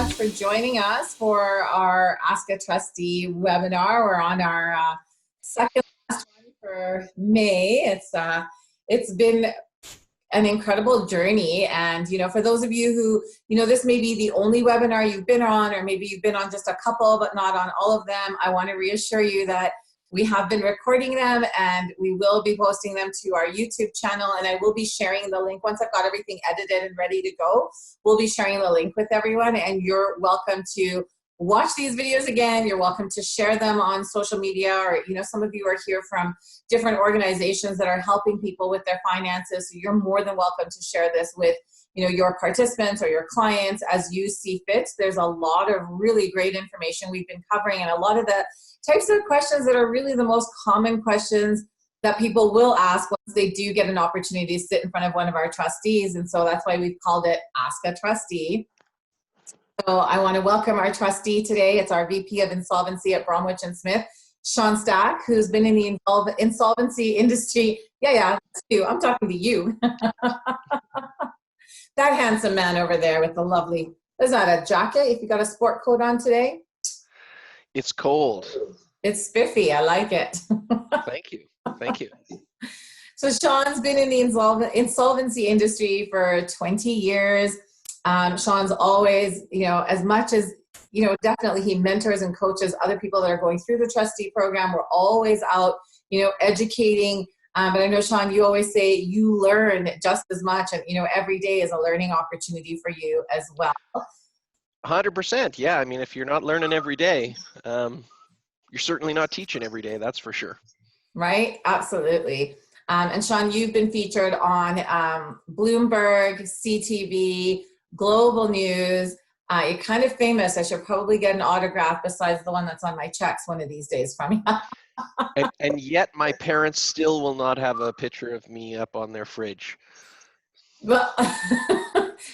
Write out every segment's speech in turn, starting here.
much for joining us for our Ask a Trustee webinar. We're on our second last one for May. It's been an incredible journey, and for those of you who this may be the only webinar you've been on, or maybe you've been on just a couple but not on all of them, I want to reassure you that we have been recording them and we will be posting them to our YouTube channel, and I will be sharing the link once I've got everything edited and ready to go. We'll be sharing the link with everyone, and you're welcome to watch these videos again. You're welcome to share them on social media, or some of you are here from different organizations that are helping people with their finances, so you're more than welcome to share this with your participants or your clients as you see fit. There's a lot of really great information we've been covering, and a lot of the types of questions that are really the most common questions that people will ask once they do get an opportunity to sit in front of one of our trustees. And so that's why we've called it Ask a Trustee. So I want to welcome our trustee today. It's our VP of Insolvency at Bromwich+Smith, Shawn Stack, who's been in the insolvency industry. Yeah, that's you. I'm talking to you. That handsome man over there with the lovely, is that a jacket if you got a sport coat on today? It's cold. It's spiffy. I like it. Thank you. Thank you. So Shawn's been in the insolvency industry for 20 years. Shawn's always, as much as, definitely he mentors and coaches other people that are going through the trustee program. We're always out, educating. But I know, Shawn, you always say you learn just as much, and, every day is a learning opportunity for you as well. 100%. Yeah. I mean, if you're not learning every day, you're certainly not teaching every day. That's for sure. Right. Absolutely. And Shawn, you've been featured on Bloomberg, CTV, Global News. You're kind of famous. I should probably get an autograph besides the one that's on my checks one of these days from you. and yet my parents still will not have a picture of me up on their fridge. Well,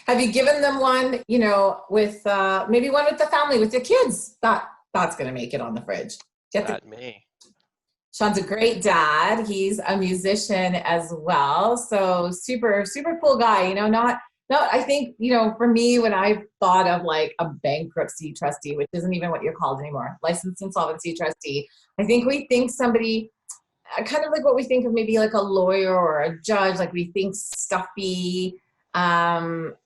have you given them one, with maybe one with the family, with your kids? That's going to make it on the fridge. That may. Shawn's a great dad. He's a musician as well. So super, super cool guy. I think, for me, when I thought of like a bankruptcy trustee, which isn't even what you're called anymore, licensed insolvency trustee, I think we think somebody kind of like what we think of maybe like a lawyer or a judge, like we think stuffy, kind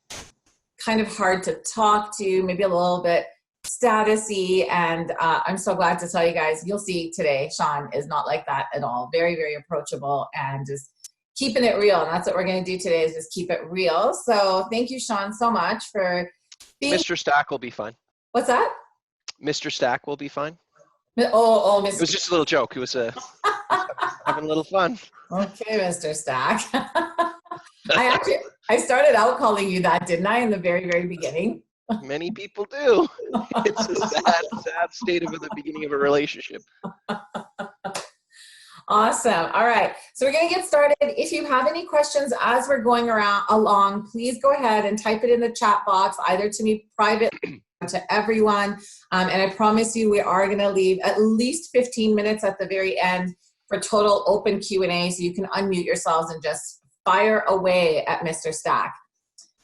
of hard to talk to, maybe a little bit statusy. And I'm so glad to tell you guys, you'll see today, Shawn is not like that at all. Very, very approachable and just keeping it real. And that's what we're going to do today, is just keep it real. So thank you, Shawn, so much for being... Mr. Stack will be fine. What's that? Mr. Stack will be fine. Oh, Mr. It was just a little joke. It was having a little fun. Okay, Mr. Stack. I started out calling you that, didn't I, in the very, very beginning? Many people do. It's a sad state of the beginning of a relationship. Awesome. All right. So we're going to get started. If you have any questions as we're going along, please go ahead and type it in the chat box, either to me privately or to everyone. And I promise you, we are going to leave at least 15 minutes at the very end for total open Q&A, so you can unmute yourselves and just fire away at Mr. Stack.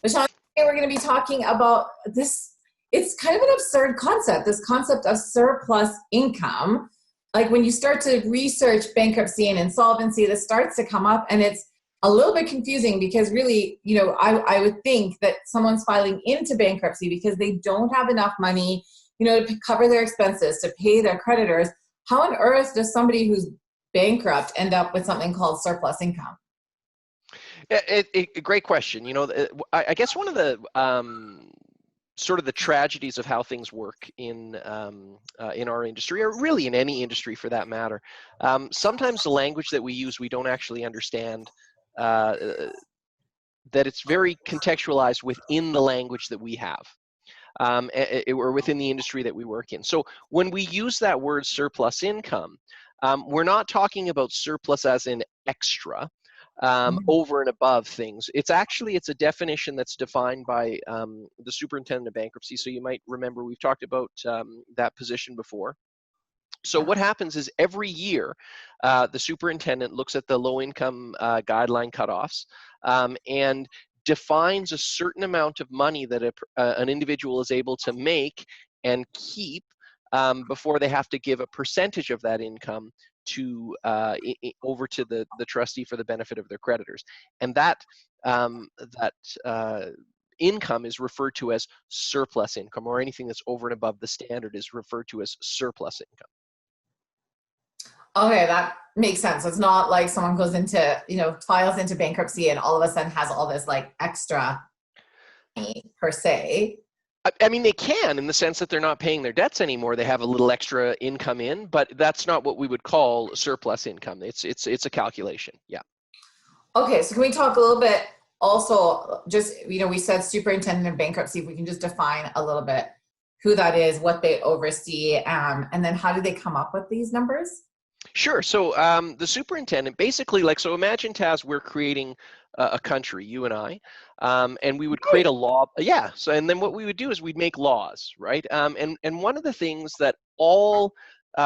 But Shawn, today we're going to be talking about this. It's kind of an absurd concept, this concept of surplus income. Like when you start to research bankruptcy and insolvency, this starts to come up, and it's a little bit confusing because really, I would think that someone's filing into bankruptcy because they don't have enough money, to cover their expenses, to pay their creditors. How on earth does somebody who's bankrupt end up with something called surplus income? Great question. I guess one of the sort of the tragedies of how things work in our industry, or really in any industry for that matter, sometimes the language that we use, we don't actually understand that it's very contextualized within the language that we have. Or within the industry that we work in. So when we use that word surplus income, we're not talking about surplus as in extra, over and above things. It's a definition that's defined by the superintendent of bankruptcy. So you might remember we've talked about that position before. So what happens is every year, the superintendent looks at the low income guideline cutoffs and defines a certain amount of money that an individual is able to make and keep before they have to give a percentage of that income to over to the trustee for the benefit of their creditors. And that income is referred to as surplus income, or anything that's over and above the standard is referred to as surplus income. Okay, that makes sense. It's not like someone goes into, files into bankruptcy and all of a sudden has all this like extra money per se. I mean, they can, in the sense that they're not paying their debts anymore. They have a little extra income in, but that's not what we would call surplus income. It's a calculation. Yeah. Okay, so can we talk a little bit also, just, we said superintendent of bankruptcy, if we can just define a little bit who that is, what they oversee, and then how do they come up with these numbers? Sure. So the superintendent, basically, so imagine, Taz, we're creating a country, you and I, and we would create a law. Yeah. So, and then what we would do is we'd make laws, right? And one of the things that all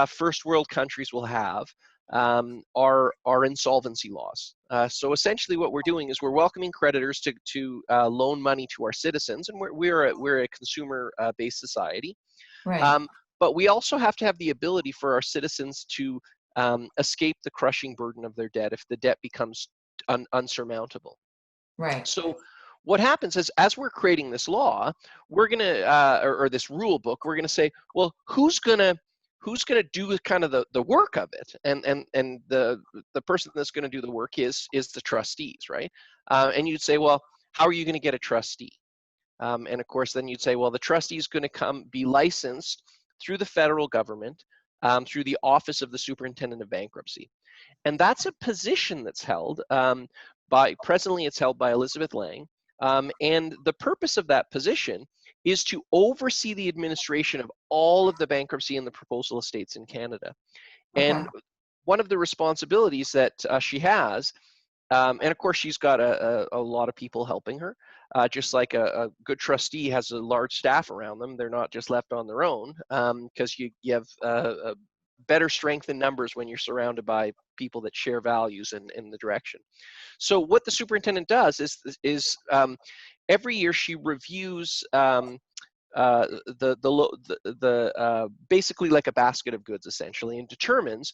first world countries will have are insolvency laws. So essentially, what we're doing is we're welcoming creditors to loan money to our citizens, and we're a consumer-based society. Right. But we also have to have the ability for our citizens to escape the crushing burden of their debt if the debt becomes unsurmountable. Right. So what happens is, as we're creating this law, we're going to, or this rule book, we're going to say, well, who's going to do kind of the work of it? And the person that's going to do the work is the trustees, right? And you'd say, well, how are you going to get a trustee? And of course, then you'd say, well, the trustee is going to be licensed through the federal government, through the Office of the Superintendent of Bankruptcy. And that's a position that's held presently it's held by Elizabeth Lang. And the purpose of that position is to oversee the administration of all of the bankruptcy and the proposal estates in Canada. Okay. And one of the responsibilities that she has, and of course she's got a lot of people helping her, just like a good trustee has a large staff around them. They're not just left on their own, because you have a better strength in numbers when you're surrounded by people that share values and in the direction. So what the superintendent does is every year she reviews basically like a basket of goods, essentially, and determines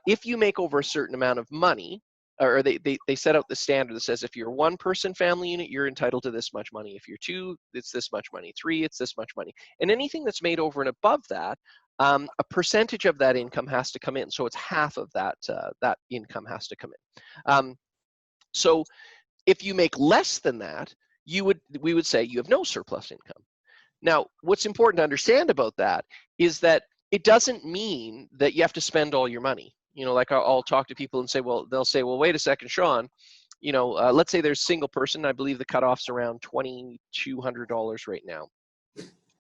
if you make over a certain amount of money, or they set out the standard that says, if you're a one-person family unit, you're entitled to this much money. If you're two, it's this much money. Three, it's this much money. And anything that's made over and above that, a percentage of that income has to come in. So it's half of that income has to come in. So if you make less than that, we would say you have no surplus income. Now, what's important to understand about that is that it doesn't mean that you have to spend all your money. Like I'll talk to people and say, well, they'll say, well, wait a second, Shawn, let's say there's a single person. I believe the cutoff's around $2,200 right now.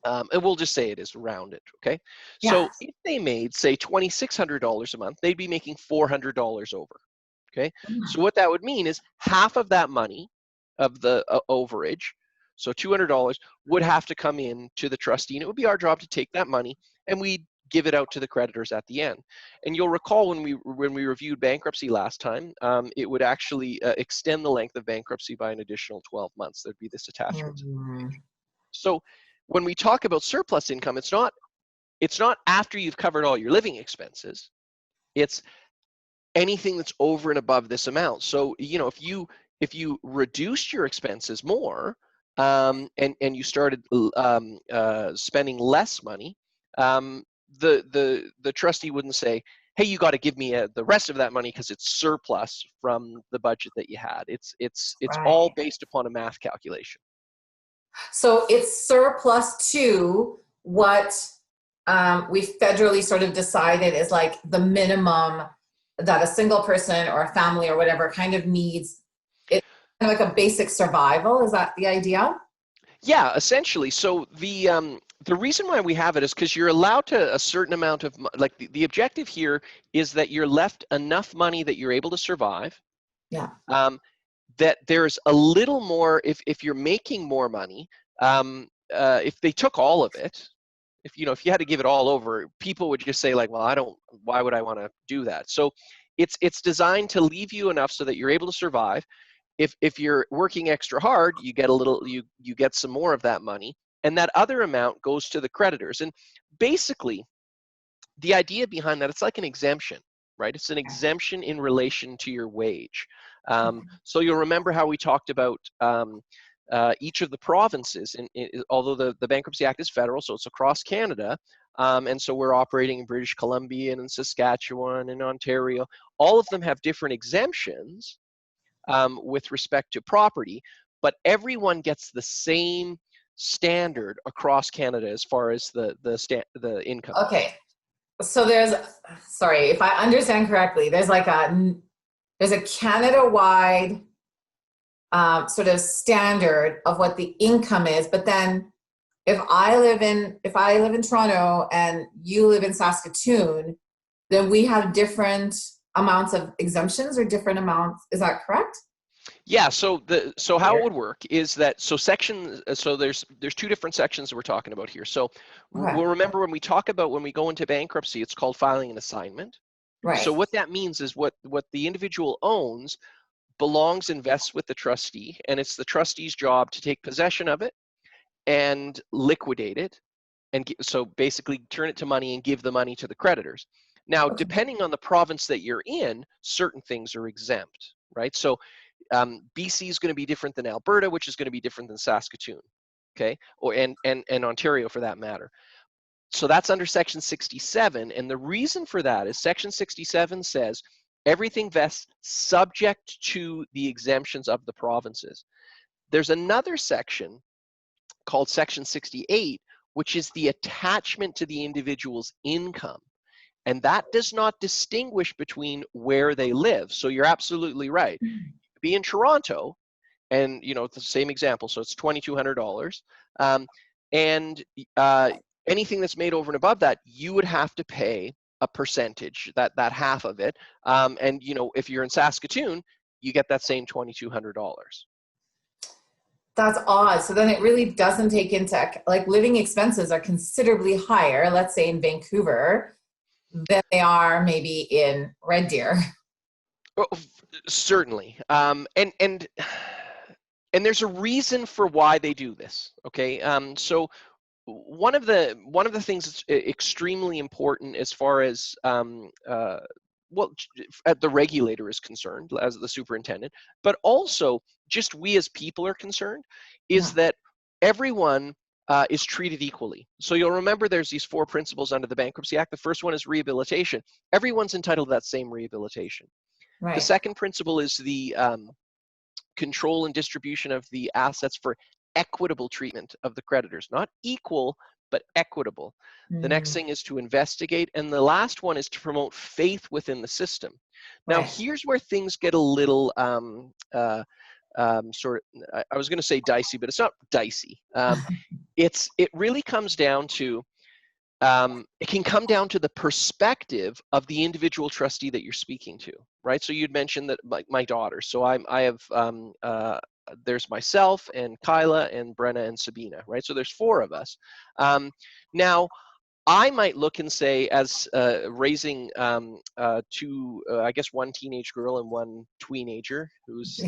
And we'll just say it is rounded, okay? Yeah. So if they made, say, $2,600 a month, they'd be making $400 over, okay? So what that would mean is half of that money of the overage, so $200, would have to come in to the trustee, and it would be our job to take that money and we'd give it out to the creditors at the end. And you'll recall when we reviewed bankruptcy last time, it would actually extend the length of bankruptcy by an additional 12 months. There'd be this attachment. So when we talk about surplus income, it's not after you've covered all your living expenses. It's anything that's over and above this amount. So if you reduced your expenses more, and you started spending less money, the trustee wouldn't say, hey, you got to give me the rest of that money because it's surplus from the budget that you had. It's Right. all based upon a math calculation. So it's surplus to what we federally sort of decided is like the minimum that a single person or a family or whatever kind of needs. It's kind of like a basic survival. Is that the idea? Yeah, essentially. So the reason why we have it is because you're allowed to a certain amount of, like the objective here is that you're left enough money that you're able to survive. Yeah. That there's a little more, if you're making more money, if they took all of it, if you had to give it all over, people would just say like, well, why would I want to do that? So it's designed to leave you enough so that you're able to survive. if you're working extra hard, you get a little, you get some more of that money, and that other amount goes to the creditors. And basically, the idea behind that, it's like an exemption, right? It's an exemption in relation to your wage. So you'll remember how we talked about each of the provinces, and although the Bankruptcy Act is federal, so it's across Canada, and so we're operating in British Columbia and in Saskatchewan and Ontario. All of them have different exemptions with respect to property, but everyone gets the same standard across Canada as far as the income. Okay. So there's, sorry, if I understand correctly, there's like there's a Canada-wide sort of standard of what the income is, but then if I live in Toronto and you live in Saskatoon, then we have different amounts of exemptions or different amounts. Is that correct? Yeah. So how it would work is that so there's two different sections that we're talking about here. So we'll remember when we talk about when we go into bankruptcy, it's called filing an assignment. Right. So what that means is what the individual owns belongs and vests with the trustee, and it's the trustee's job to take possession of it and liquidate it, and so basically turn it to money and give the money to the creditors. Now, depending on the province that you're in, certain things are exempt, right? So BC is going to be different than Alberta, which is going to be different than Saskatoon, okay, or and Ontario for that matter. So that's under Section 67, and the reason for that is Section 67 says everything vests subject to the exemptions of the provinces. There's another section called Section 68, which is the attachment to the individual's income. And that does not distinguish between where they live. So you're absolutely right. Be in Toronto, and it's the same example. So it's $2,200, and anything that's made over and above that, you would have to pay a percentage, that half of it. And if you're in Saskatoon, you get that same $2,200. That's odd. So then it really doesn't take into, like, living expenses are considerably higher, let's say in Vancouver, than they are maybe in Red Deer. Well, certainly. And there's a reason for why they do this. Okay. So one of the things that's extremely important as far as the regulator is concerned, as the superintendent, but also just we as people are concerned, is that everyone is treated equally. So you'll remember there's these 4 principles under the Bankruptcy Act. The first one is rehabilitation. Everyone's entitled to that same rehabilitation. Right. The second principle is the control and distribution of the assets for equitable treatment of the creditors, not equal, but equitable. The next thing is to investigate, and the last one is to promote faith within the system. Now, here's where things get a little I was going to say dicey, but it's not dicey. It really comes down to it can come down to the perspective of the individual trustee that you're speaking to, right? So you'd mentioned that my daughter. So I have there's myself and Kyla and Brenna and Sabina, right? So there's 4 of us. Now, I might look and say, as raising 2, I guess 1 teenage girl and 1 tweenager who's,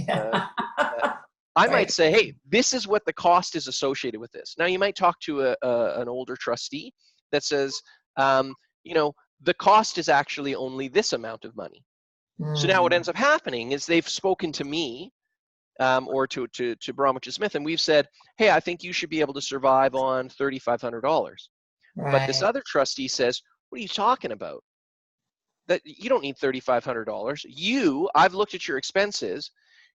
I might say, hey, this is what the cost is associated with this. Now, you might talk to an older trustee that says, the cost is actually only this amount of money. So now what ends up happening is they've spoken to me or to Bromwich+Smith, and we've said, hey, I think you should be able to survive on $3,500. But this other trustee says, what are you talking about? That you don't need $3,500. I've looked at your expenses.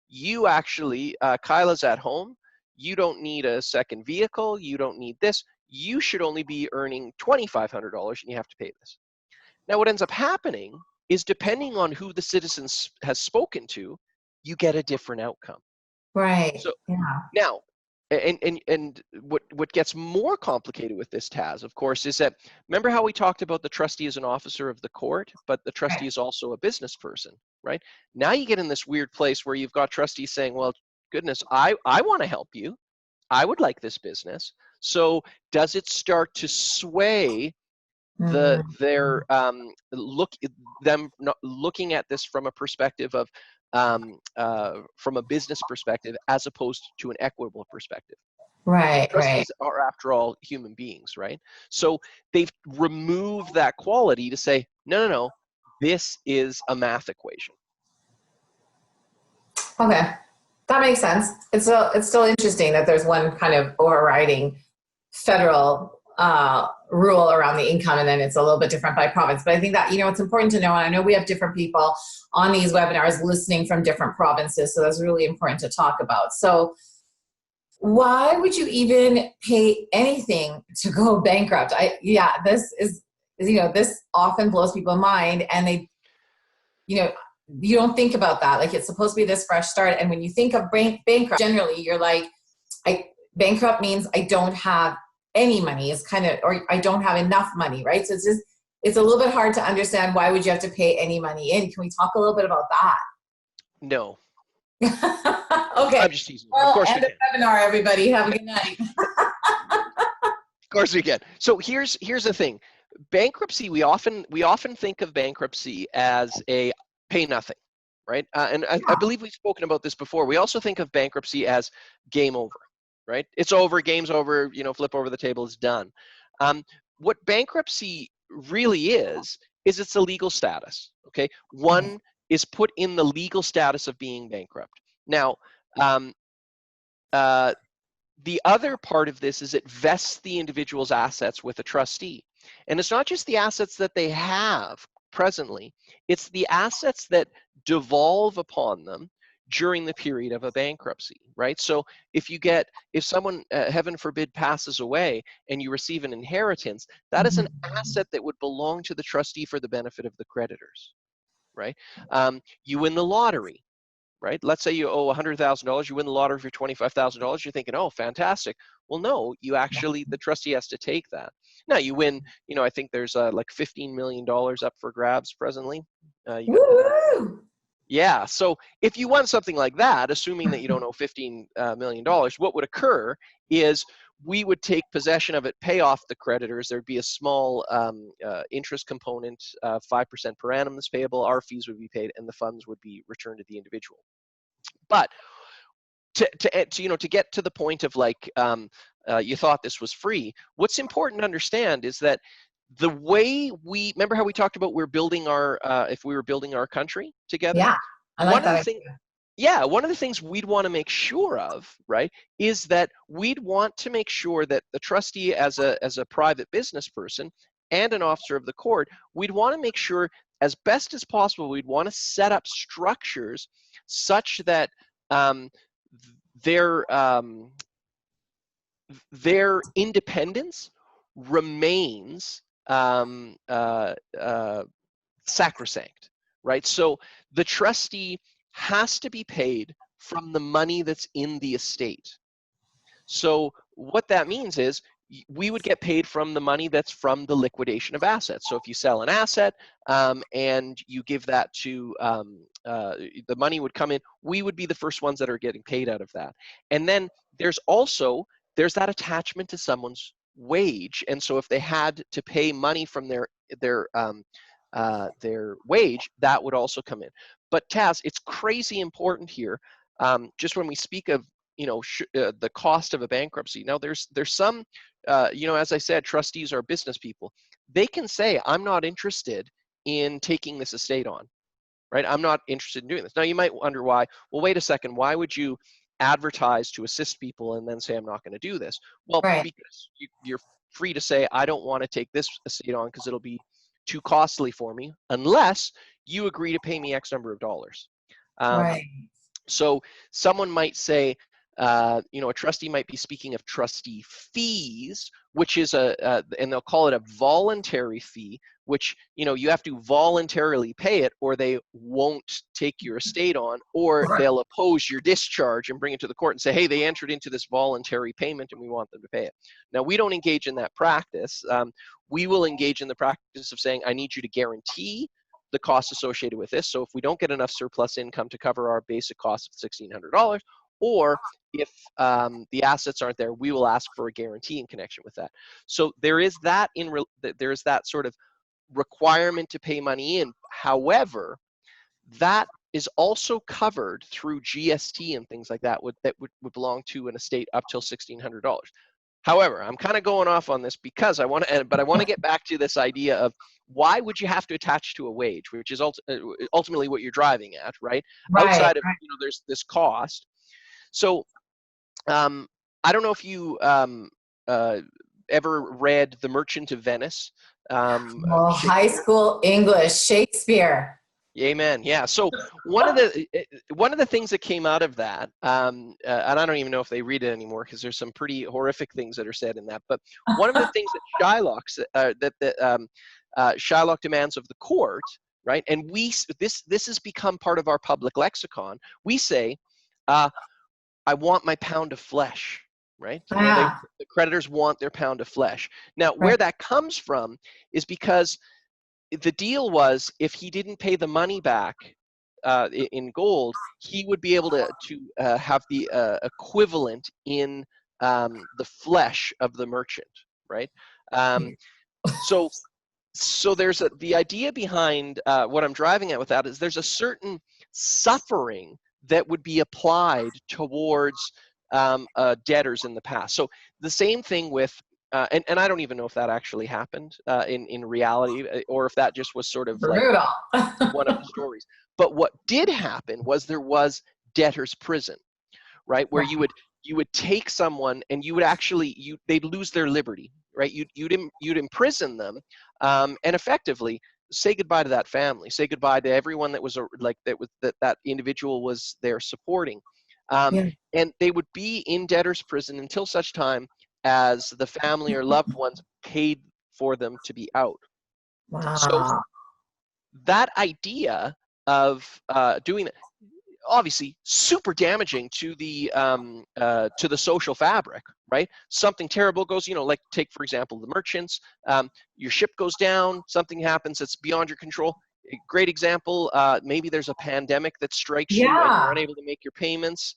You actually, Kyla's at home. You don't need a second vehicle. You don't need this. You should only be earning $2,500 and you have to pay this. Now, what ends up happening is, depending on who the citizen has spoken to, you get a different outcome. Right. So now, and what gets more complicated with this, Taz, of course, is that, remember how we talked about the trustee as an officer of the court, but the trustee is also a business person, right? Now you get in this weird place where you've got trustees saying, well, goodness, I want to help you. I would like this business. So does it start to sway them looking at this from a perspective of, from a business perspective as opposed to an equitable perspective. Right, right. Trustees are, after all, human beings, right? So they've removed that quality to say, no, no, no, this is a math equation. Okay, that makes sense. It's still interesting that there's one kind of overriding federal rule around the income, and then it's a little bit different by province. But I think that, it's important to know, and I know we have different people on these webinars listening from different provinces, so that's really important to talk about. So why would you even pay anything to go bankrupt? This is, this often blows people's mind, and they, you don't think about that. Like, it's supposed to be this fresh start. And when you think of bankrupt, generally you're like, bankrupt means I don't have any money. It's kind of, or I don't have enough money, right? So it's a little bit hard to understand, why would you have to pay any money in? Can we talk a little bit about that? No. Okay. I'm just teasing. Well, of course end we the can. webinar, everybody. Have a good night. Of course we can. So here's the thing. Bankruptcy, we often think of bankruptcy as a pay nothing, right? And I believe we've spoken about this before. We also think of bankruptcy as game over, right? It's over, game's over, flip over the table, it's done. What bankruptcy really is it's a legal status, okay? One is put in the legal status of being bankrupt. Now, the other part of this is it vests the individual's assets with a trustee. And it's not just the assets that they have presently, it's the assets that devolve upon them during the period of a bankruptcy, right? So if someone, heaven forbid, passes away and you receive an inheritance, that is an asset that would belong to the trustee for the benefit of the creditors, right? You win the lottery. Right? Let's say you owe $100,000, you win the lottery for $25,000, you're thinking, oh, fantastic. Well, no, the trustee has to take that. Now you win, I think there's like $15 million up for grabs presently. Yeah, so if you won something like that, assuming that you don't owe $15 million, what would occur is we would take possession of it, pay off the creditors. There'd be a small interest component, 5% per annum that's payable. Our fees would be paid, and the funds would be returned to the individual. But to get to the point of like you thought this was free, what's important to understand is that the way remember how we talked about if we were building our country together? Yeah, I like that. One of the things we'd want to make sure of, right, is that we'd want to make sure that the trustee, as a private business person and an officer of the court, we'd want to make sure, as best as possible, we'd want to set up structures such that their independence remains sacrosanct, right? So the trustee has to be paid from the money that's in the estate. So what that means is we would get paid from the money that's from the liquidation of assets. So if you sell an asset and you give that to, the money would come in, we would be the first ones that are getting paid out of that. And then there's that attachment to someone's wage. And so if they had to pay money from their wage, that would also come in. But Taz, it's crazy important here, just when we speak of the cost of a bankruptcy. Now there's some, as I said, trustees are business people. They can say, I'm not interested in taking this estate on, right? I'm not interested in doing this. Now you might wonder why. Well, wait a second. Why would you advertise to assist people and then say, I'm not going to do this? Well, Right. because you're free to say, I don't want to take this estate on because it'll be too costly for me, unless you agree to pay me X number of dollars. Right. So someone might say, a trustee might be speaking of trustee fees, which is and they'll call it a voluntary fee, which, you have to voluntarily pay it, or they won't take your estate on, or they'll oppose your discharge and bring it to the court and say, hey, they entered into this voluntary payment and we want them to pay it. Now, we don't engage in that practice. We will engage in the practice of saying, I need you to guarantee the costs associated with this. So if we don't get enough surplus income to cover our basic cost of $1,600, or if the assets aren't there, we will ask for a guarantee in connection with that. So there is that sort of requirement to pay money in. However, that is also covered through GST and things like that would belong to an estate up till $1,600. However, I'm kind of going off on this because I want to get back to this idea of why would you have to attach to a wage, which is ultimately what you're driving at, right? Outside of, there's this cost. So I don't know if you ever read The Merchant of Venice. High school English, Shakespeare. Amen. Yeah. So one of the things that came out of that, and I don't even know if they read it anymore because there's some pretty horrific things that are said in that. But one of the things that Shylock demands of the court, right? And this has become part of our public lexicon. We say, "I want my pound of flesh." Right? The creditors want their pound of flesh. Now, where that comes from is because the deal was if he didn't pay the money back in gold, he would be able to have the equivalent in the flesh of the merchant, right? So there's the idea behind what I'm driving at with that is there's a certain suffering that would be applied towards debtors in the past. So the same thing with and I don't even know if that actually happened in reality, or if that just was sort of like one of the stories. But what did happen was there was debtor's prison, right? Where you would take someone and you would actually they'd lose their liberty, right? You'd imprison them and effectively say goodbye to that family, say goodbye to everyone that was that individual was there supporting, and they would be in debtor's prison until such time as the family or loved ones paid for them to be out. So that idea of doing that, obviously super damaging to the social fabric, right? Something terrible goes, like take for example the merchants, your ship goes down, something happens that's beyond your control. A great example, maybe there's a pandemic that strikes you and you're unable to make your payments.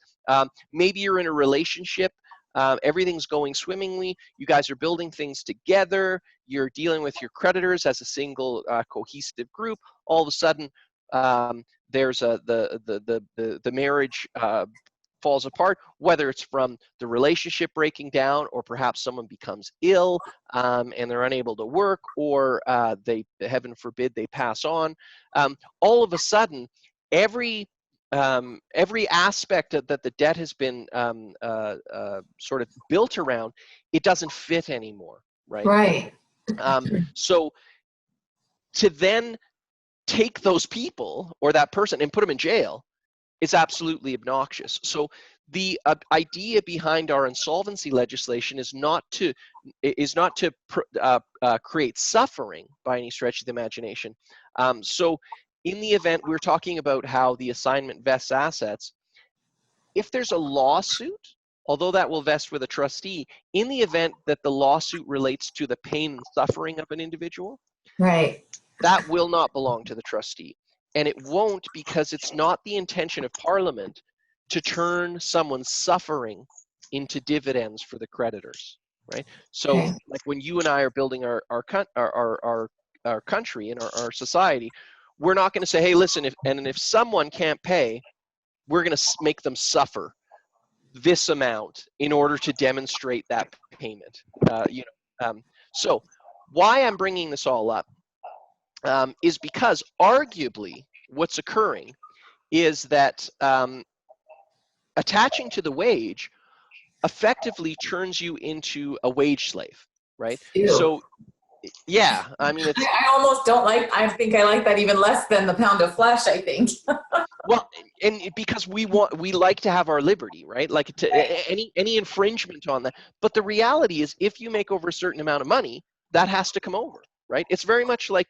Maybe you're in a relationship, everything's going swimmingly, you guys are building things together, you're dealing with your creditors as a single cohesive group. All of a sudden there's the marriage falls apart, whether it's from the relationship breaking down, or perhaps someone becomes ill and they're unable to work, or they, heaven forbid, they pass on. All of a sudden, every aspect that the debt has been sort of built around, it doesn't fit anymore, right? So to then take those people or that person and put them in jail is absolutely obnoxious. So the idea behind our insolvency legislation is not to create suffering by any stretch of the imagination. So in the event, we're talking about how the assignment vests assets. If there's a lawsuit, although that will vest with a trustee, in the event that the lawsuit relates to the pain and suffering of an individual, that will not belong to the trustee. And it won't, because it's not the intention of Parliament to turn someone's suffering into dividends for the creditors, right? So like when you and I are building our country and our society, we're not going to say, hey, listen, if someone can't pay, we're going to make them suffer this amount in order to demonstrate that payment. So why I'm bringing this all up is because arguably what's occurring is that attaching to the wage effectively turns you into a wage slave, right? So yeah, I mean, I almost don't like, I think I like that even less than the pound of flesh, I think. Well, and because we like to have our liberty, right? Like any infringement on that. But the reality is, if you make over a certain amount of money, that has to come over, right? It's very much like,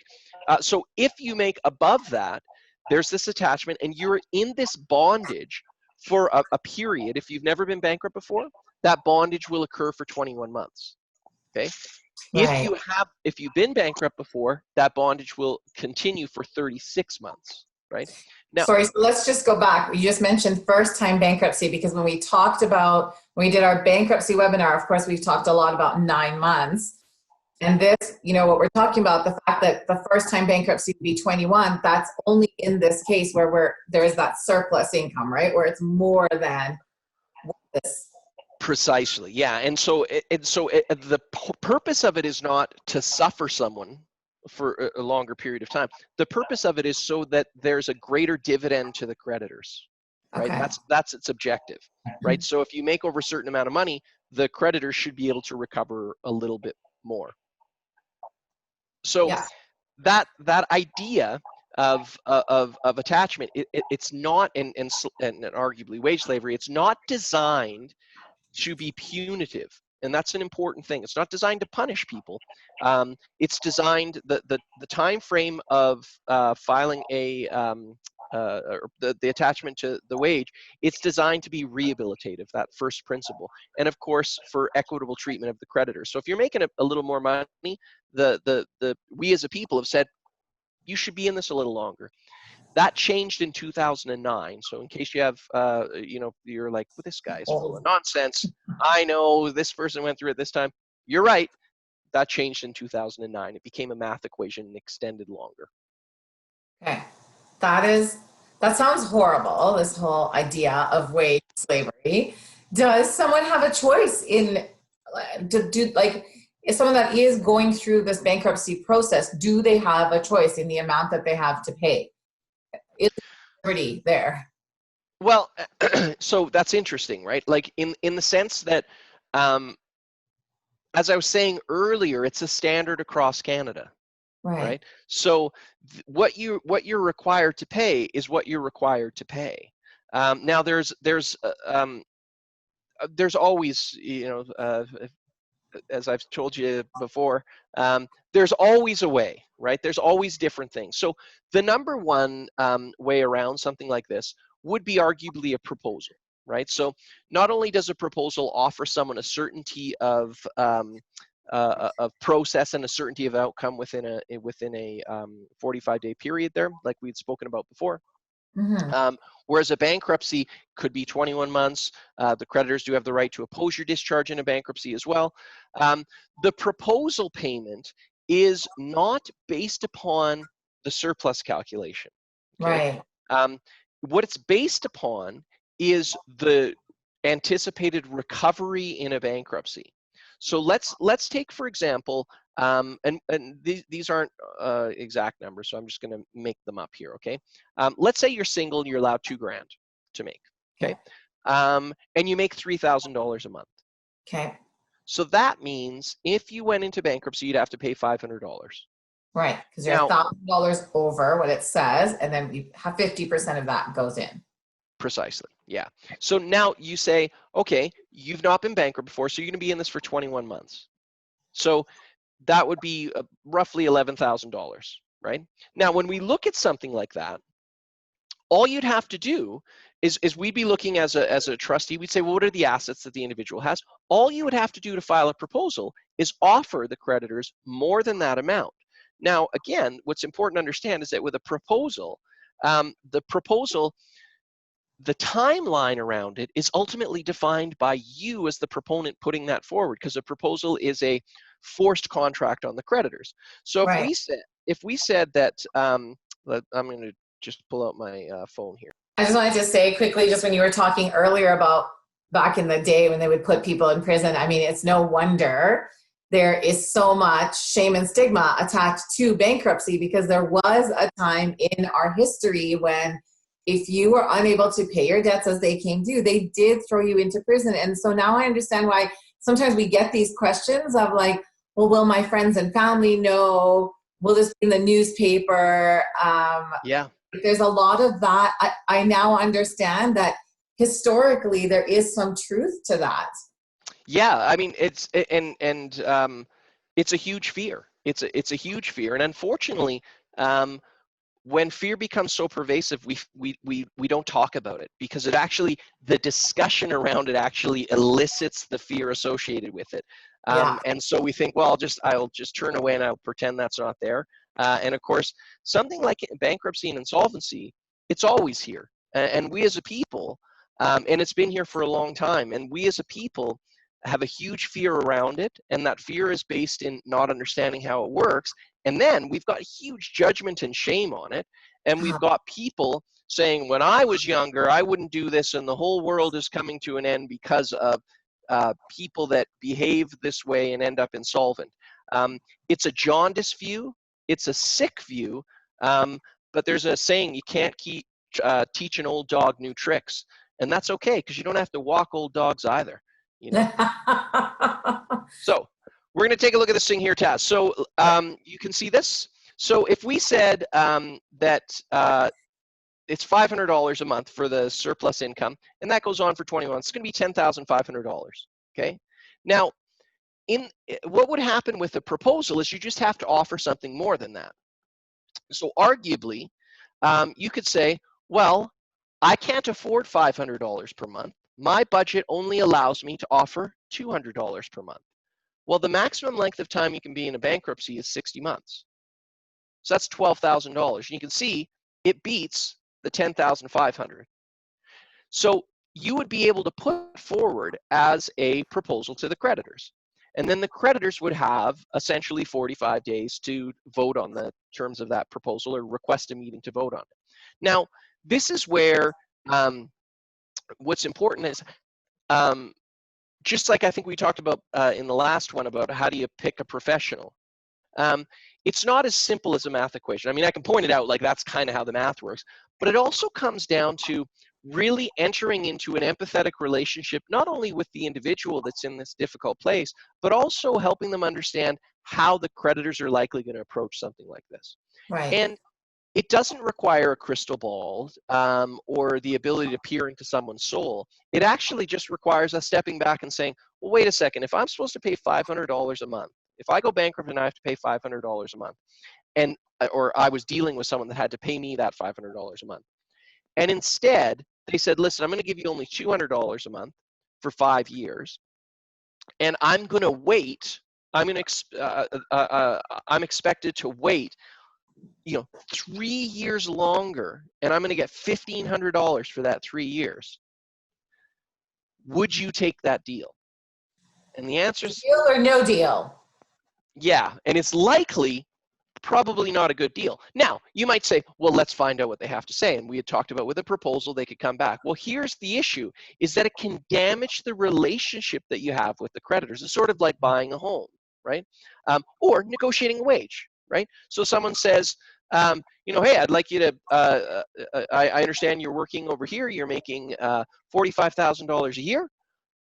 so if you make above that, there's this attachment, and you're in this bondage for a period. If you've never been bankrupt before, that bondage will occur for 21 months. Okay. If you've been bankrupt before, that bondage will continue for 36 months, right? Now, sorry, so let's just go back. You just mentioned first-time bankruptcy, because when we talked about, when we did our bankruptcy webinar, of course, we've talked a lot about 9 months. And this, what we're talking about, the fact that the first time bankruptcy would be 21, that's only in this case where there is that surplus income, right? Where it's more than this. Precisely, yeah. And so, the purpose of it is not to suffer someone for a longer period of time. The purpose of it is so that there's a greater dividend to the creditors, right? Okay. That's its objective, right? So if you make over a certain amount of money, the creditors should be able to recover a little bit more. So Yeah. that idea of attachment, it's not, and arguably wage slavery, it's not designed to be punitive, and that's an important thing. It's not designed to punish people. It's designed, the time frame of filing or the attachment to the wage, it's designed to be rehabilitative, that first principle, and of course for equitable treatment of the creditors. So if you're making a little more money, we as a people have said you should be in this a little longer. That changed in 2009. So in case you have, you're like, well, this guy's full of nonsense. I know this person went through it this time. You're right. That changed in 2009. It became a math equation and extended longer. Okay. That sounds horrible, this whole idea of wage slavery. Does someone have a choice if someone that is going through this bankruptcy process, do they have a choice in the amount that they have to pay? Is liberty there? Well, so that's interesting, right? Like in the sense that, as I was saying earlier, it's a standard across Canada, right? So what you're required to pay is what you're required to pay. Now there's always, as I've told you before, there's always a way, right? There's always different things. So the number one way around something like this would be arguably a proposal, right? So not only does a proposal offer someone a certainty of process and a certainty of outcome within a 45-day period there, like we'd spoken about before. Mm-hmm. Whereas a bankruptcy could be 21 months. The creditors do have the right to oppose your discharge in a bankruptcy as well. The proposal payment is not based upon the surplus calculation. Okay? Right. What it's based upon is the anticipated recovery in a bankruptcy. So let's take, for example, and these aren't exact numbers, so I'm just going to make them up here, okay? Let's say you're single and you're allowed $2,000 to make, okay? And you make $3,000 a month. Okay. So that means if you went into bankruptcy, you'd have to pay $500. Right, because you're $1,000 over what it says, and then we have 50% of that goes in. Precisely, yeah. So now you say, okay, you've not been bankrupt before, so you're going to be in this for 21 months. So that would be roughly $11,000, right? Now, when we look at something like that, all you'd have to do is we'd be looking as a trustee, we'd say, well, what are the assets that the individual has? All you would have to do to file a proposal is offer the creditors more than that amount. Now, again, what's important to understand is that with a proposal, the timeline around it is ultimately defined by you as the proponent putting that forward, because a proposal is a forced contract on the creditors. So if we said that, I'm going to just pull out my phone here. I just wanted to say quickly, just when you were talking earlier about back in the day when they would put people in prison, I mean, it's no wonder there is so much shame and stigma attached to bankruptcy, because there was a time in our history when if you were unable to pay your debts as they came due, they did throw you into prison. And so now I understand why sometimes we get these questions of like, well, will my friends and family know? Will this be in the newspaper? Yeah. There's a lot of that. I now understand that historically there is some truth to that. Yeah, I mean, it's a huge fear. It's a huge fear, and unfortunately, when fear becomes so pervasive, we don't talk about it, because the discussion around it actually elicits the fear associated with it. And so we think, well, I'll just turn away and I'll pretend that's not there. And of course, something like bankruptcy and insolvency, it's always here. And we as a people, and it's been here for a long time, and we as a people, have a huge fear around it, and that fear is based in not understanding how it works. And then we've got huge judgment and shame on it, and we've got people saying, when I was younger, I wouldn't do this, and the whole world is coming to an end because of people that behave this way and end up insolvent. It's a jaundiced view, it's a sick view, but there's a saying, you can't teach an old dog new tricks. And that's okay, because you don't have to walk old dogs either, you know. So we're going to take a look at this thing here, Taz. So you can see this. So if we said that it's $500 a month for the surplus income, and that goes on for 20 months, it's going to be $10,500. Okay. Now, what would happen with a proposal is you just have to offer something more than that. So arguably, you could say, well, I can't afford $500 per month. My budget only allows me to offer $200 per month. Well, the maximum length of time you can be in a bankruptcy is 60 months. So that's $12,000. And you can see it beats the $10,500. So you would be able to put forward as a proposal to the creditors. And then the creditors would have essentially 45 days to vote on the terms of that proposal or request a meeting to vote on it. Now, this is where what's important is, just like I think we talked about in the last one about how do you pick a professional, it's not as simple as a math equation. I mean, I can point it out, like that's kind of how the math works, but it also comes down to really entering into an empathetic relationship, not only with the individual that's in this difficult place, but also helping them understand how the creditors are likely going to approach something like this. Right. And it doesn't require a crystal ball or the ability to peer into someone's soul. It actually just requires us stepping back and saying, well, wait a second, if I'm supposed to pay $500 a month, if I go bankrupt and I have to pay $500 a month, and or I was dealing with someone that had to pay me that $500 a month, and instead they said, listen, I'm going to give you only $200 a month for 5 years, and I'm going to wait. I'm expected to wait, 3 years longer, and I'm going to get $1,500 for that 3 years. Would you take that deal? And the answer is deal or no deal. Yeah, and it's likely probably not a good deal. Now, you might say, well, let's find out what they have to say. And we had talked about with a proposal, they could come back. Well, here's the issue, is that it can damage the relationship that you have with the creditors. It's sort of like buying a home, right? Or negotiating a wage, right? So someone says, hey, I'd like you to, I understand you're working over here, you're making $45,000 a year.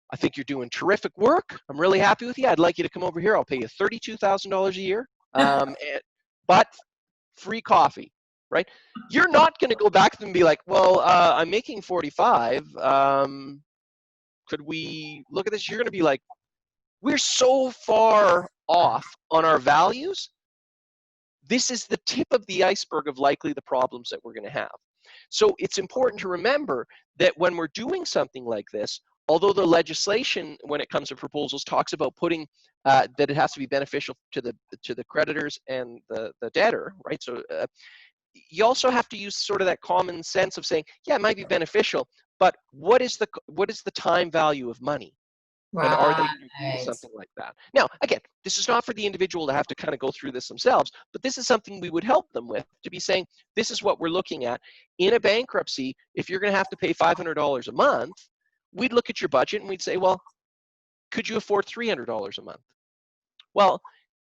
I think you're doing terrific work. I'm really happy with you. I'd like you to come over here. I'll pay you $32,000 a year, but free coffee, right? You're not going to go back to them and be like, well, I'm making 45. Could we look at this? You're going to be like, we're so far off on our values. This is the tip of the iceberg of likely the problems that we're going to have. So it's important to remember that when we're doing something like this, although the legislation, when it comes to proposals, talks about putting that it has to be beneficial to the creditors and the debtor, right? So you also have to use sort of that common sense of saying, yeah, it might be beneficial, but what is the time value of money? Right. And are they going to do something like that? Now, again, this is not for the individual to have to kind of go through this themselves, but this is something we would help them with, to be saying, this is what we're looking at. In a bankruptcy, if you're going to have to pay $500 a month, we'd look at your budget and we'd say, well, could you afford $300 a month? Well,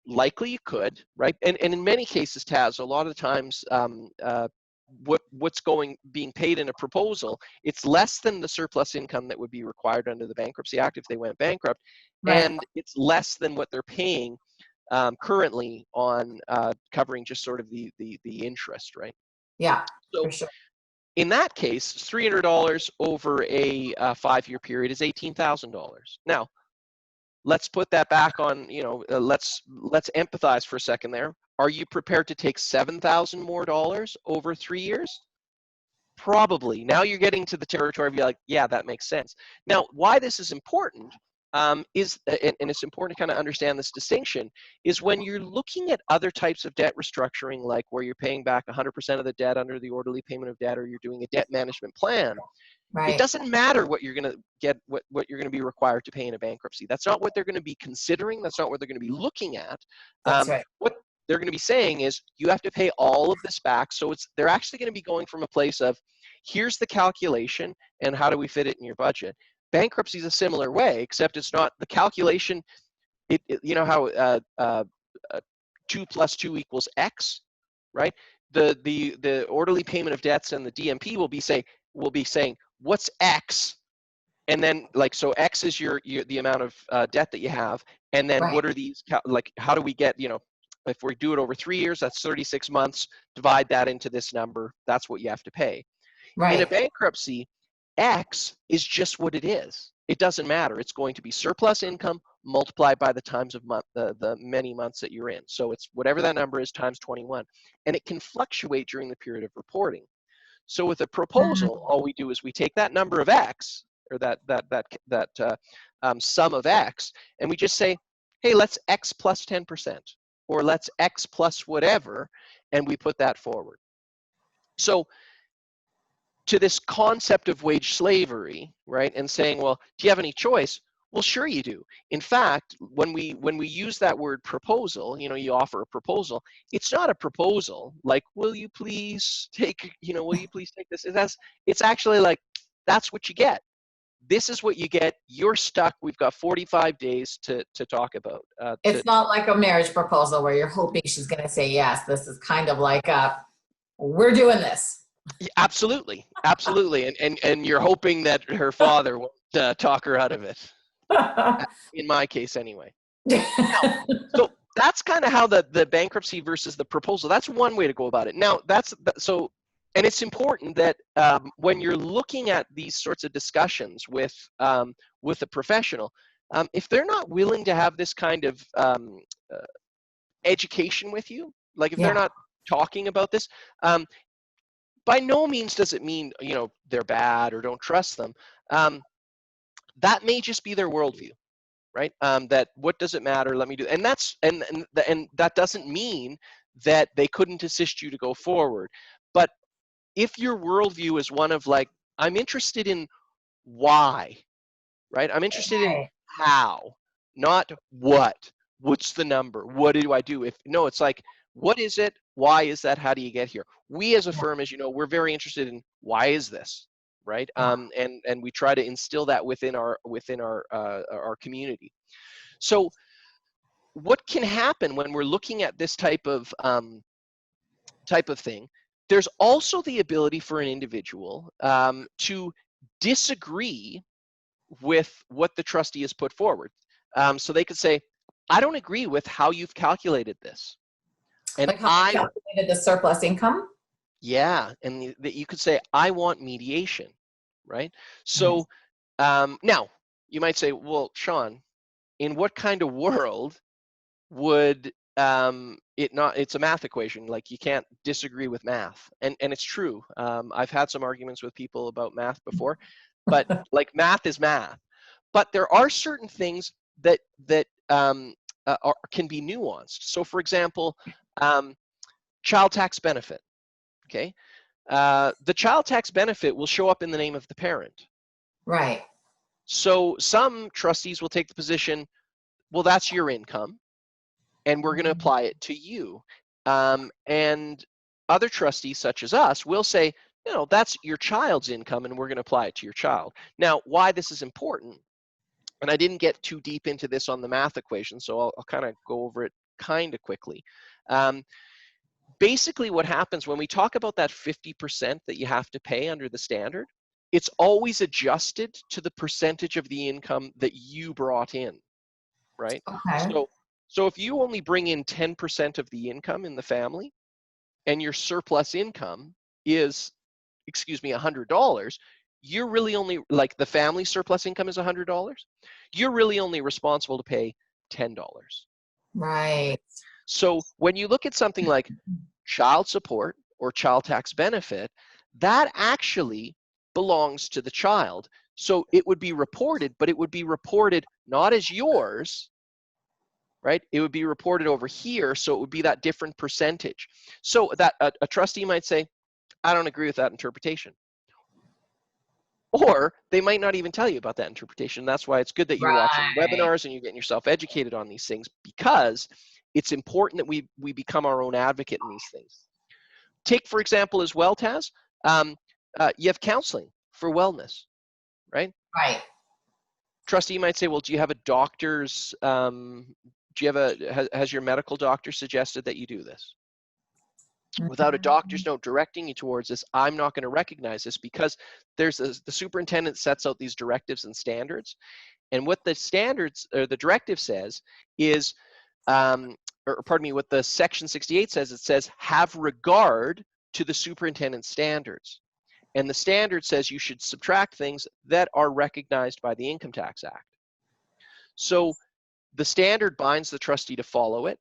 likely you could, right? And in many cases, Taz, a lot of the times, what's being paid in a proposal, it's less than the surplus income that would be required under the Bankruptcy Act if they went bankrupt, Right. and it's less than what they're paying currently on covering just sort of the interest, right? Yeah, so for sure. In that case, $300 over a 5-year period is $18,000. Now, let's put that back on, let's empathize for a second there. Are you prepared to take $7,000 more over 3 years? Probably. Now you're getting to the territory of, you're like, yeah, that makes sense. Now, why this is important is, and it's important to kind of understand this distinction, is when you're looking at other types of debt restructuring, like where you're paying back 100% of the debt under the orderly payment of debt, or you're doing a debt management plan, It Right. doesn't matter what you're going to get, what you're going to be required to pay in a bankruptcy. That's not what they're going to be considering. That's not what they're going to be looking at. That's right. What they're going to be saying is you have to pay all of this back. So they're actually going to be going from a place of, here's the calculation and how do we fit it in your budget. Bankruptcy is a similar way, except it's not the calculation. You know how 2 + 2 = X, right? The orderly payment of debts and the DMP will be saying what's X, and then like, so X is your the amount of debt that you have, and then Right. what are these, like, how do we get, if we do it over 3 years, that's 36 months, divide that into this number, that's what you have to pay. In a Right. bankruptcy, X is just what it is. It doesn't matter. It's going to be surplus income multiplied by the times of the many months that you're in. So it's whatever that number is times 21. And it can fluctuate during the period of reporting. So with a proposal, all we do is we take that number of X, or that sum of X, and we just say, hey, let's X plus 10%, or let's X plus whatever, and we put that forward. So to this concept of wage slavery, right, and saying, well, do you have any choice? Well, sure you do. In fact, when we use that word proposal, you offer a proposal, it's not a proposal like, will you please take this? It's actually like, that's what you get. This is what you get. You're stuck. We've got 45 days to talk about. It's not like a marriage proposal where you're hoping she's going to say yes. This is kind of like we're doing this. Absolutely, absolutely, and you're hoping that her father won't talk her out of it. In my case, anyway. Now, so that's kind of how the bankruptcy versus the proposal. That's one way to go about it. Now, and it's important that when you're looking at these sorts of discussions with a professional, if they're not willing to have this kind of education with you, like if they're not talking about this, by no means does it mean they're bad or don't trust them. That may just be their worldview, right? That what does it matter? Let me do, and that doesn't mean that they couldn't assist you to go forward. But if your worldview is one of like, I'm interested in why, right? I'm interested in how, not what. What's the number? What do I do? It's like, what is it? Why is that? How do you get here? We as a firm, as you know, we're very interested in why is this, right? And we try to instill that within our community. So what can happen when we're looking at this type of thing? There's also the ability for an individual to disagree with what the trustee has put forward. So they could say, I don't agree with how you've calculated this. And like how they calculated the surplus income? Yeah, and that you could say, I want mediation, right? So now you might say, well, Shawn, in what kind of world would it's a math equation, like you can't disagree with math, and it's true. I've had some arguments with people about math before, but like math is math. But there are certain things that can be nuanced. So for example, child tax benefit, okay? The child tax benefit will show up in the name of the parent. Right. So some trustees will take the position, well, that's your income, and we're going to apply it to you. And other trustees, such as us, will say, that's your child's income, and we're going to apply it to your child. Now, why this is important, and I didn't get too deep into this on the math equation, so I'll kind of go over it kind of quickly. Basically, what happens when we talk about that 50% that you have to pay under the standard, it's always adjusted to the percentage of the income that you brought in, right? Okay. So if you only bring in 10% of the income in the family, and your surplus income is, $100, you're really only, like the family surplus income is $100, you're really only responsible to pay $10. Right. So when you look at something like child support or child tax benefit, that actually belongs to the child. So it would be reported, but it would be reported not as yours, right? It would be reported over here, so it would be that different percentage. So that a trustee might say, I don't agree with that interpretation. Or they might not even tell you about that interpretation. That's why it's good that you're watching Right. webinars and you're getting yourself educated on these things, because it's important that we become our own advocate in these things. Take, for example, as well, Taz, you have counseling for wellness, right? Right. Trustee might say, well, do you have a doctor's, do you have has your medical doctor suggested that you do this? Without a doctor's note directing you towards this, I'm not going to recognize this, because the superintendent sets out these directives and standards. And what the standards or the directive says is, or pardon me, what the section 68 says, it says, have regard to the superintendent's standards. And the standard says you should subtract things that are recognized by the Income Tax Act. So the standard binds the trustee to follow it.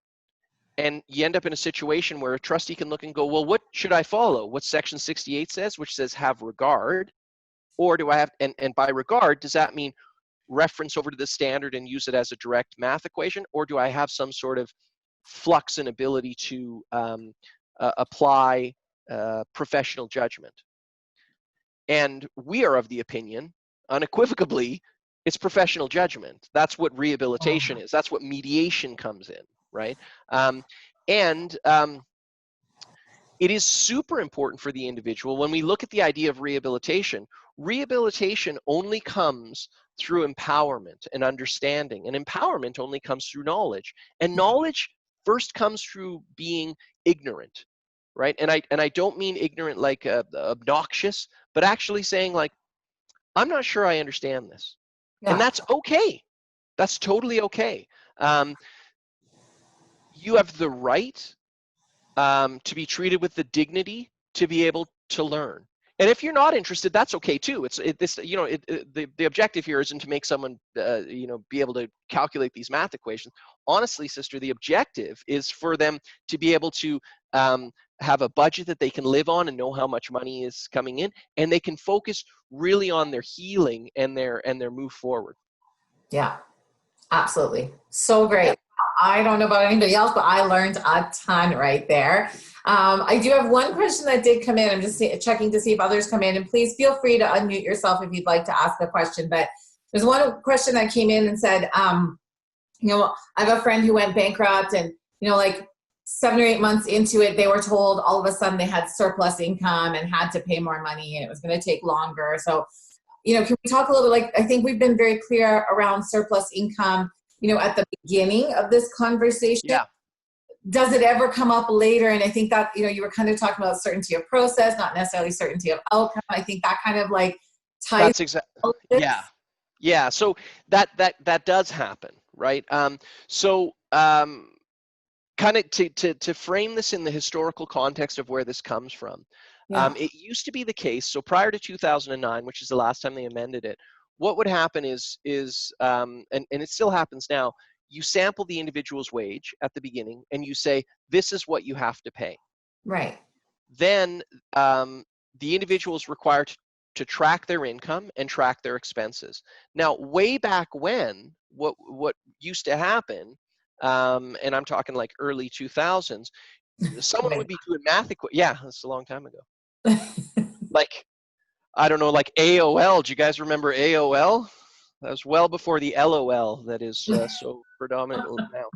And you end up in a situation where a trustee can look and go, well, what should I follow? What section 68 says, which says have regard? Or do I have, and by regard, does that mean reference over to the standard and use it as a direct math equation? Or do I have some sort of flux and ability to apply professional judgment? And we are of the opinion, unequivocally, it's professional judgment. That's what rehabilitation is. That's what mediation comes in, right? It is super important for the individual. When we look at the idea of rehabilitation, rehabilitation only comes through empowerment and understanding, and empowerment only comes through knowledge. And knowledge first comes through being ignorant, right? And I don't mean ignorant like obnoxious, but actually saying like, I'm not sure I understand this. Yeah. And that's okay. That's totally okay. You have the right to be treated with the dignity to be able to learn. And if you're not interested, that's okay too. The objective here isn't to make someone be able to calculate these math equations. Honestly, sister, the objective is for them to be able to have a budget that they can live on and know how much money is coming in, and they can focus really on their healing and their move forward. Yeah, absolutely. So great. Yeah. I don't know about anybody else, but I learned a ton right there. I do have one question that did come in. I'm just checking to see if others come in, and please feel free to unmute yourself if you'd like to ask a question. But there's one question that came in and said, I have a friend who went bankrupt, and, like 7 or 8 months into it, they were told all of a sudden they had surplus income and had to pay more money, and it was going to take longer. So, can we talk a little bit, I think we've been very clear around surplus income, at the beginning of this conversation. Yeah. Does it ever come up later? And I think that, you were kind of talking about certainty of process, not necessarily certainty of outcome. I think that kind of like ties. That's exactly. Yeah. Yeah. So that does happen, right? Kind of to frame this in the historical context of where this comes from. Yeah. It used to be the case. So prior to 2009, which is the last time they amended it, what would happen is and it still happens now, you sample the individual's wage at the beginning and you say, this is what you have to pay. Right. Then the individual is required to track their income and track their expenses. Now, way back when, what used to happen, and I'm talking like early 2000s, someone would be doing math yeah, that's a long time ago. Like, I don't know, like AOL. Do you guys remember AOL? That was well before the LOL that is so predominant now.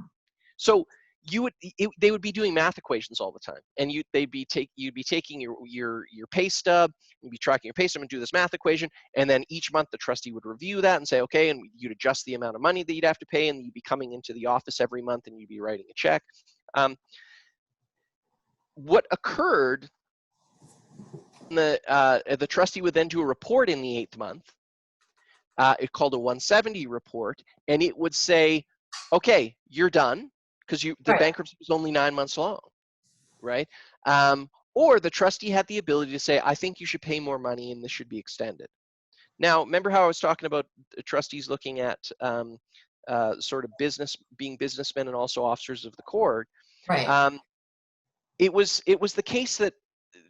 So they would be doing math equations all the time, and you'd be taking your pay stub, you'd be tracking your pay stub and do this math equation, and then each month the trustee would review that and say, okay, and you'd adjust the amount of money that you'd have to pay, and you'd be coming into the office every month and you'd be writing a check. What occurred? The trustee would then do a report in the 8th month. It's called a 170 report, and it would say, okay, you're done, because the Right. bankruptcy was only 9 months long, right? Or the trustee had the ability to say, I think you should pay more money and this should be extended. Now, remember how I was talking about trustees looking at sort of being businessmen and also officers of the court? Right. It was the case that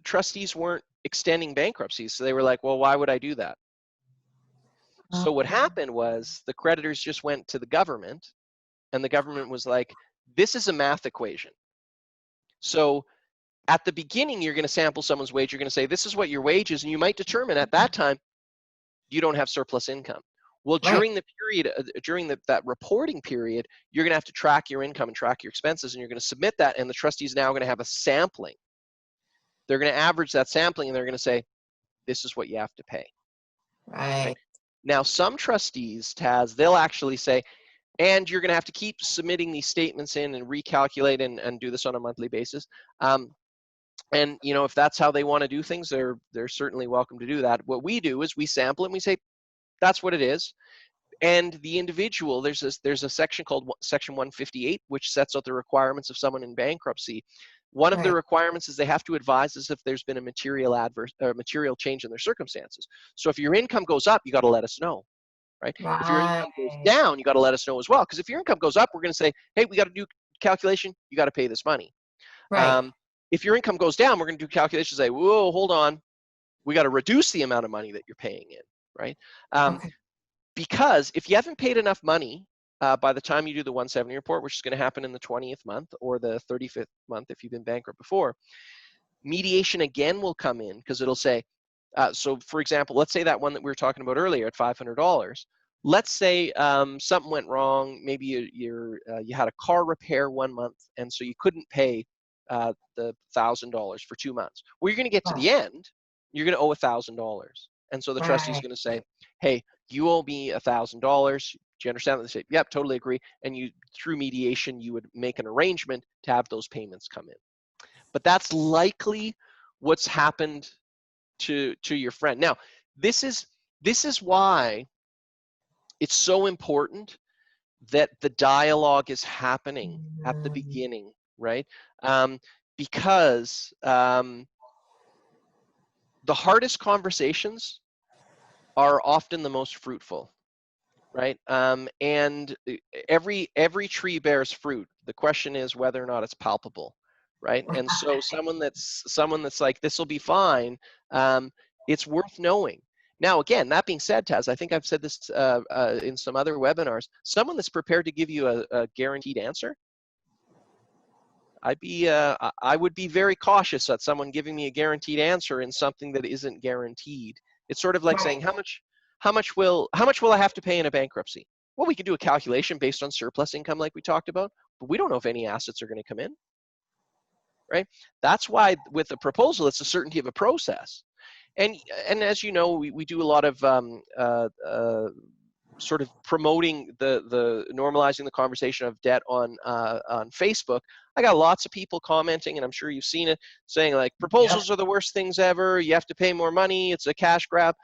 trustees weren't extending bankruptcies, so they were like, well, why would I do that? So what happened was the creditors just went to the government, and the government was like, this is a math equation. So at the beginning, you're going to sample someone's wage. You're going to say, this is what your wage is, and you might determine at that time, you don't have surplus income. Well, Right. during the period, that reporting period, you're going to have to track your income and track your expenses, and you're going to submit that, and the trustee is now going to have a sampling. They're going to average that sampling, and they're going to say, this is what you have to pay. Right. Okay? Now, some trustees, Taz, they'll actually say, and you're going to have to keep submitting these statements in and recalculate and do this on a monthly basis. And you know, if that's how they want to do things, they're certainly welcome to do that. What we do is we sample it and we say, that's what it is. And the individual, there's a section called Section 158, which sets out the requirements of someone in bankruptcy. One of the Right. requirements is they have to advise us if there's been a material change in their circumstances. So if your income goes up, you got to let us know, right? If your Right. income goes down, you got to let us know as well. Because if your income goes up, we're going to say, hey, we got to do calculation. You got to pay this money. Right. If your income goes down, we're going to do calculations. Say, whoa, hold on. We got to reduce the amount of money that you're paying in, right? Okay. Because if you haven't paid enough money by the time you do the 170 report, which is going to happen in the 20th month or the 35th month if you've been bankrupt before, mediation again will come in because it'll say, so for example, let's say that one that we were talking about earlier at $500. Let's say something went wrong. Maybe you had a car repair 1 month, and so you couldn't pay the $1,000 for 2 months. Well, you're going to get to Oh, the end, you're going to owe $1,000. And so the trustee is right. going to say, hey, you owe me $1,000. Do you understand that? They say, yep, totally agree. And you, through mediation, you would make an arrangement to have those payments come in. But that's likely what's happened to your friend. Now, this is why it's so important that the dialogue is happening at the beginning, right? Because the hardest conversations are often the most fruitful, right? And every tree bears fruit. The question is whether or not it's palpable, right? And so someone that's like, this will be fine, it's worth knowing. Now, again, that being said, Taz, I think I've said this in some other webinars, someone that's prepared to give you a guaranteed answer, I would be very cautious at someone giving me a guaranteed answer in something that isn't guaranteed. It's sort of like saying, how much will I have to pay in a bankruptcy? Well, we could do a calculation based on surplus income like we talked about, but we don't know if any assets are going to come in, right? That's why with a proposal, it's a certainty of a process. And as you know, we do a lot of sort of promoting the normalizing the conversation of debt on Facebook. I got lots of people commenting, and I'm sure you've seen it, saying like, proposals are the worst things ever. You have to pay more money. It's a cash grab.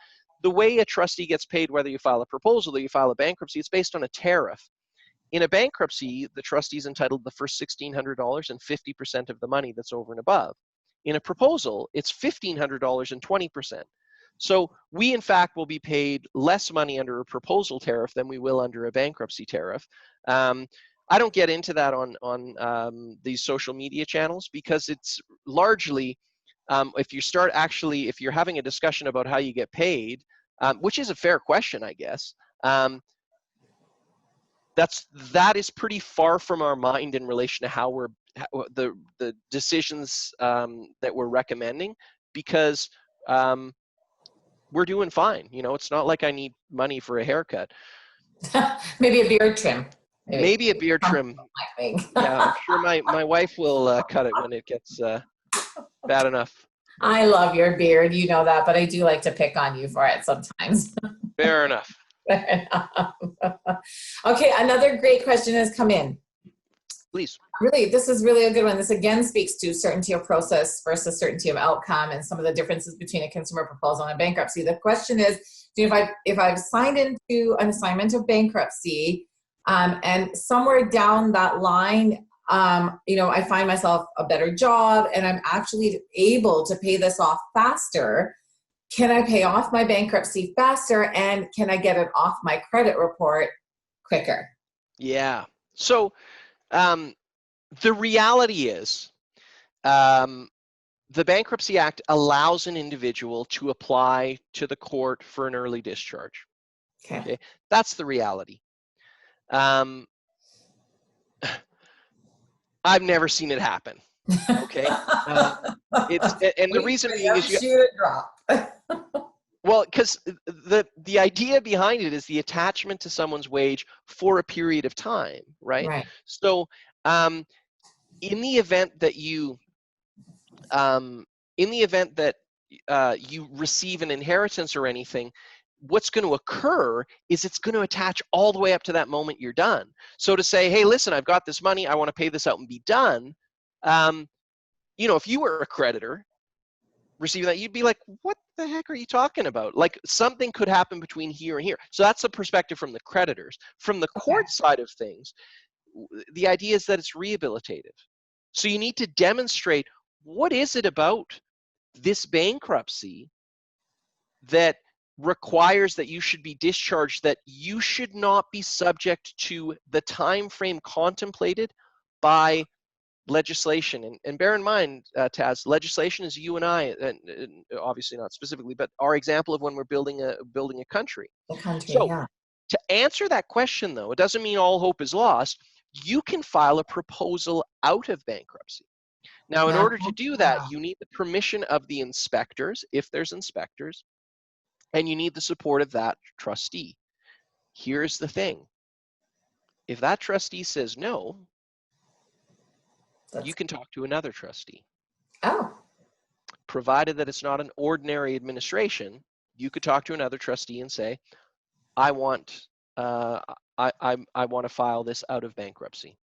The way a trustee gets paid, whether you file a proposal or you file a bankruptcy, it's based on a tariff. In a bankruptcy, the trustee is entitled to the first $1,600 and 50% of the money that's over and above. In a proposal, it's $1,500 and 20%. So we, in fact, will be paid less money under a proposal tariff than we will under a bankruptcy tariff. I don't get into that on these social media channels because it's largely, if you're having a discussion about how you get paid, which is a fair question, I guess, that is pretty far from our mind in relation to how the decisions that we're recommending, because we're doing fine. You know, it's not like I need money for a haircut. Maybe a beard trim. Maybe a beard trim. I think. Yeah, I'm sure my wife will cut it when it gets bad enough. I love your beard, you know that, but I do like to pick on you for it sometimes. Fair enough. Okay, another great question has come in. Please. Really, this is really a good one. This again speaks to certainty of process versus certainty of outcome and some of the differences between a consumer proposal and a bankruptcy. The question is, if I've signed into an assignment of bankruptcy and somewhere down that line, I find myself a better job and I'm actually able to pay this off faster, can I pay off my bankruptcy faster and can I get it off my credit report quicker? Yeah. So the reality is the Bankruptcy Act allows an individual to apply to the court for an early discharge. Okay. That's the reality. I've never seen it happen. Okay. And the reason being is shoot it drop. well, because the the idea behind it is the attachment to someone's wage for a period of time, right? Right. So in the event that you you receive an inheritance or anything, what's going to occur is it's going to attach all the way up to that moment you're done. So to say, hey, listen, I've got this money, I want to pay this out and be done. You know, if you were a creditor receiving that, you'd be like, what the heck are you talking about? Like, something could happen between here and here. So that's the perspective from the creditors. From the court side of things, the idea is that it's rehabilitative. So you need to demonstrate, what is it about this bankruptcy that requires that you should be discharged, that you should not be subject to the time frame contemplated by legislation. And bear in mind, Taz, legislation is you and I, and obviously not specifically, but our example of when we're building a country. The country, So yeah. to answer that question, though, it doesn't mean all hope is lost. You can file a proposal out of bankruptcy. Now, in order to do that, you need the permission of the inspectors, if there's inspectors, and you need the support of that trustee. Here's the thing. If that trustee says no, you can talk to another trustee. Oh. Provided that it's not an ordinary administration, you could talk to another trustee and say, I want to file this out of bankruptcy.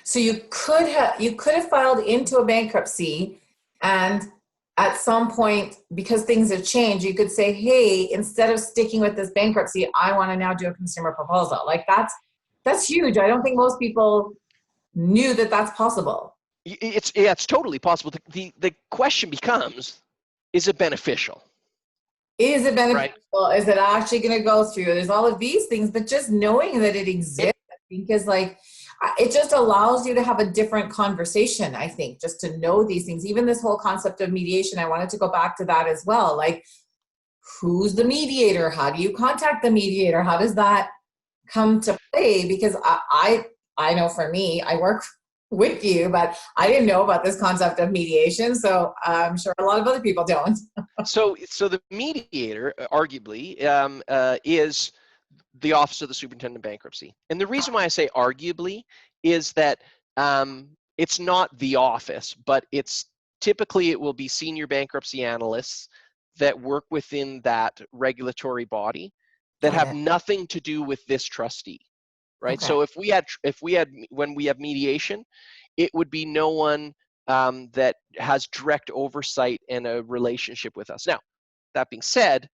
So you could have filed into a bankruptcy, and at some point, because things have changed, you could say, hey, instead of sticking with this bankruptcy, I want to now do a consumer proposal. Like, that's huge. I don't think most people knew that that's possible. It's totally possible. The question becomes, is it beneficial? Is it beneficial? Right. Is it actually going to go through? There's all of these things, but just knowing that it exists, I think, is like, it just allows you to have a different conversation, I think, just to know these things. Even this whole concept of mediation, I wanted to go back to that as well. Like, who's the mediator? How do you contact the mediator? How does that come to play? Because I know for me, I work with you, but I didn't know about this concept of mediation. So I'm sure a lot of other people don't. So the mediator, arguably, is the Office of the Superintendent of Bankruptcy. And the reason why I say arguably is that it's not the office, but it's typically it will be senior bankruptcy analysts that work within that regulatory body that have nothing to do with this trustee, right? Okay. So when we have mediation, it would be no one that has direct oversight and a relationship with us. Now, that being said,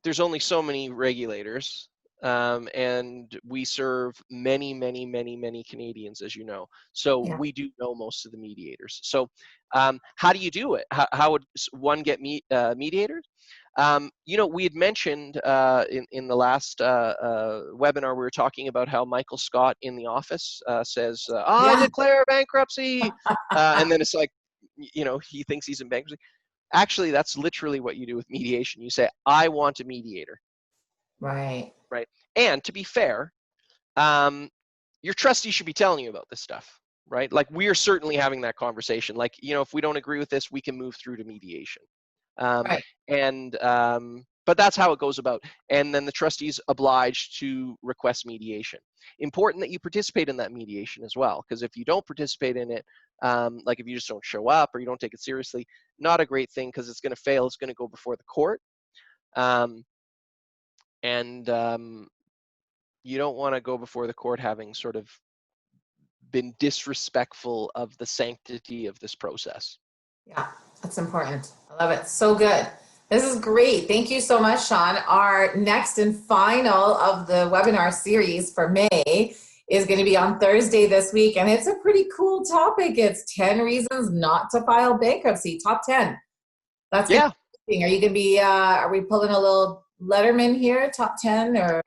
there's only so many regulators, and we serve many, many, many, many Canadians, as you know. So we do know most of the mediators. So how do you do it? How would one get mediators? You know, we had mentioned in the last webinar, we were talking about how Michael Scott in the office says, I declare bankruptcy. And then it's like, you know, he thinks he's in bankruptcy. Actually, that's literally what you do with mediation. You say, I want a mediator. Right. Right. And to be fair, your trustee should be telling you about this stuff, right? Like, we are certainly having that conversation. Like, you know, if we don't agree with this, we can move through to mediation. Right. And but that's how it goes about. And then the trustee is obliged to request mediation. Important that you participate in that mediation as well, because if you don't participate in it, like if you just don't show up or you don't take it seriously, not a great thing, because it's going to fail. It's going to go before the court. You don't want to go before the court having sort of been disrespectful of the sanctity of this process. Yeah, that's important. I love it. So good. This is great. Thank you so much, Shawn. Our next and final of the webinar series for May is going to be on Thursday this week, and it's a pretty cool topic. It's 10 reasons not to file bankruptcy, top 10. That's interesting. Are you going to be, are we pulling a little Letterman here, top 10, or?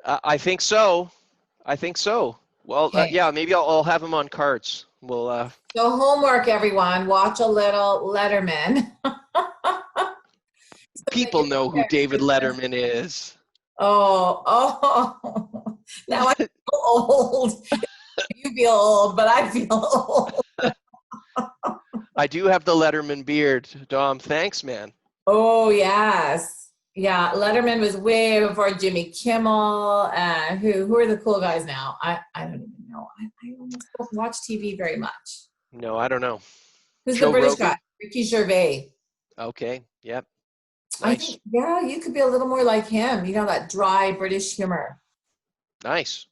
I think so. I think so. Well, yeah, maybe I'll have them on cards. We'll. So homework, everyone. Watch a little Letterman. People know who David Letterman is. Oh. Now I feel old. You feel old, but I feel old. I do have the Letterman beard, Dom. Thanks, man. Oh, yes. Yeah, Letterman was way before Jimmy Kimmel. Who are the cool guys now? I don't even know. I almost don't watch TV very much. No, I don't know. Who's the Joe British guy? Rogan? Ricky Gervais. Okay. Yep. I Nice. think, yeah, you could be a little more like him. You know, that dry British humor. Nice.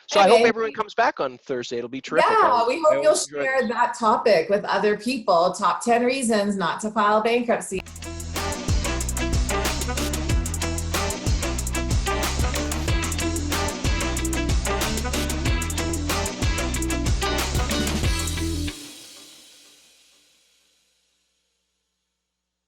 So I hope Anyway, everyone comes back on Thursday. It'll be terrific. yeah, we I hope you'll always enjoy share this. that topic with other people. Top 10 reasons not to file bankruptcy.